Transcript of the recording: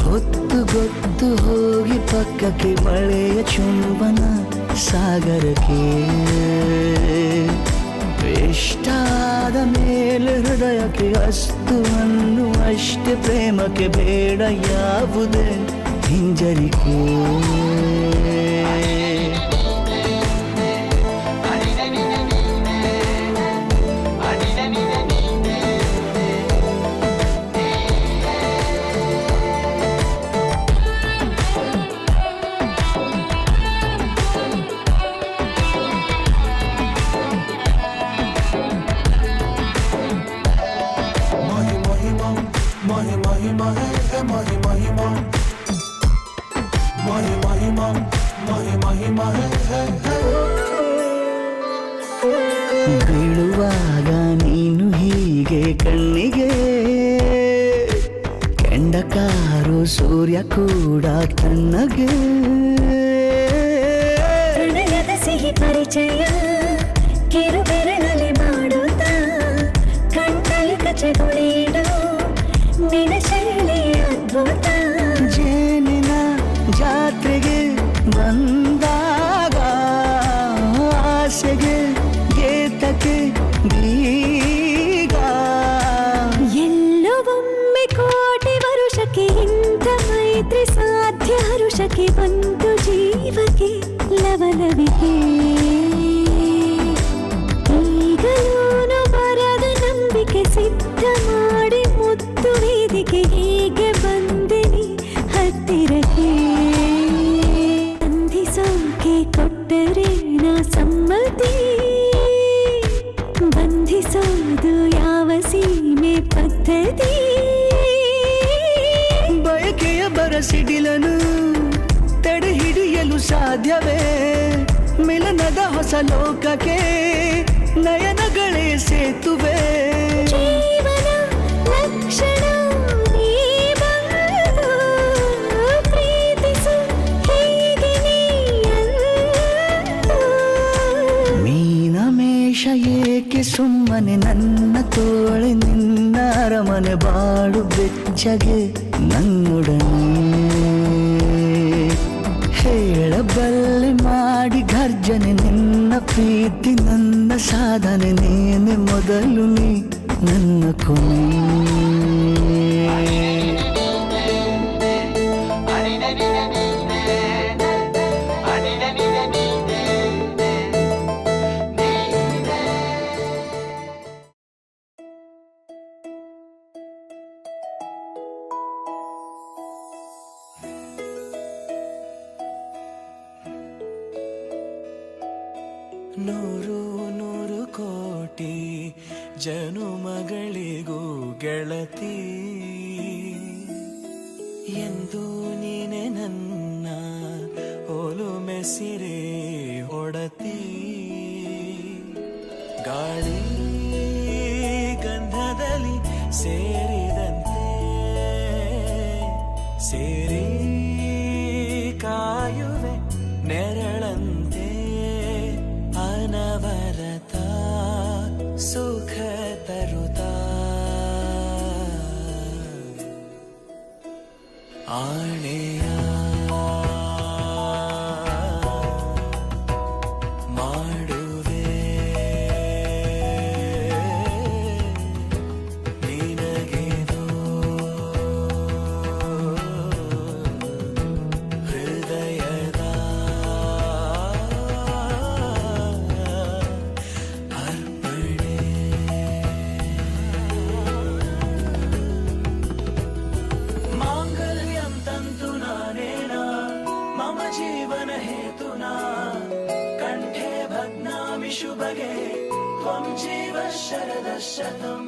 ಹೊತ್ತು ಗೊತ್ತು ಹೋಗಿ ಪಕ್ಕಕ್ಕೆ ಮಳೆಯ ಚುಂಬನ ಸಾಗರಕ್ಕೆ ಇಷ್ಟಾದ ಮೇಲೆ ಹೃದಯಕ್ಕೆ ಅಸ್ತು ಅನ್ನುವಷ್ಟೇ ಪ್ರೇಮಕ್ಕೆ ಬೇಡ ಯಾವುದೇ ಹಿಂಜರಿಕೆ ಬೀಳುವಾಗ ನೀನು ಹೀಗೆ ಕಣ್ಣಿಗೆ ಕೆಂಡಕಾರು ಸೂರ್ಯ ಕೂಡ ತಣ್ಣಗೆ ಪ್ರಣಯದ ಸಿಹಿ ಪರಿಚಯ ಕಿರು ಬೆರಳಲ್ಲಿ ಮಾಡುತ್ತಾ ಕಣ್ಣಲ್ಲಿ ಕಚಗುಳಿಡು ನಿನ್ನ ಶೈಲಿ ಅದ್ಭುತ ಜೇನಿನ ಜಾತ್ರೆಗೆ ಬಂದಾಗ ಆಸೆಗೆ ಗೇತಕ್ಕೆ ಬೀಗ ಎಲ್ಲೋ ಒಮ್ಮೆ ಕೋಟಿ ವರುಷಕ್ಕೆ ಇಂಥ ಮೈತ್ರಿ ಸಾಧ್ಯ ಹರುಷಕ್ಕೆ ಬಂತು ಜೀವಕ್ಕೆ ಲವಲವಿಕೆ ಈಗಲೂ ಬರದ ನಂಬಿಕೆ ಸಿದ್ಧ ಮಾಡಿ ಮುತ್ತು ವೇದಿಕೆ ಹೀಗೆ ಬಂದಿನಿ ಹತ್ತಿರಕ್ಕೆ ಬಂಧಿಸೋಕೆ ಕೊಟ್ಟರೆ ನಾ ಸಮ್ಮತಿ ಬಂಧಿಸೋದು ಯಾವ ಸೀಮೆ ಪದ್ಧತಿ ಬಯಕೆಯ ಬರಸಿಡಿಲನು ತಡೆ ಹಿಡಿಯಲು ಸಾಧ್ಯವೇ ಮಿಲನದ ಹೊಸ ಲೋಕಕ್ಕೆ ನಯನಗಳೇ ಸೇತುವೆ ಜೀವನ ಲಕ್ಷಣ ನೀ ಬಂದು ಪ್ರೀತಿಸು ಹೀಗೆ ನೀಯಂದು ಮೀನಮೇಷ ಏಕೆ ಸುಮ್ಮನೆ ನನ್ನ ತೋಳೆ ನಿನ್ನ ಅರಮನೆ ಬಾಳು ಬೆಚ್ಚಗೆ ನನ್ನೊಡನೆ ಹೇಳಬಲ್ಲೆ ಮಾಡಿ ಗರ್ಜನೆ ನಿನ್ನ ಪ್ರೀತಿ ನನ್ನ ಸಾಧನೆ ನೇನೆ ಮೊದಲು ನೀ ನನ್ನ ಕೊನೆ ನೂರು ನೂರು ಕೋಟಿ ಜನುಮಗಳಿಗೂ ಗೆಳತಿ ಎಂದು ನೀನೆ ನನ್ನ ಒಲುಮೆ ಸಿರೆ ಒಡತಿ ಗಾಳಿ ಗಂಧದಲ್ಲಿ ಸೇರಿದಂತೆ ಸೇರಿ ಕಾಯುವೆ ನೆರಳಂತೆ ಅನವರತ ಸುಖ ತರುತ್ತಾ ಆಣೆಯ ಮಾಡುವೆ ನಿನಗೆದೋ ಹೃದಯದ ಅರ್ಪಣೆ ಮಾಂಗಲ್ಯಂ ತಂತು ನಾನೇನ ಮಮ ಜೀವನ ಹೇತುನಾ ಕಂಠೆ ನಿನಗೆ ತ್ವಂ ಜೀವ ಶರದ ಶತಂ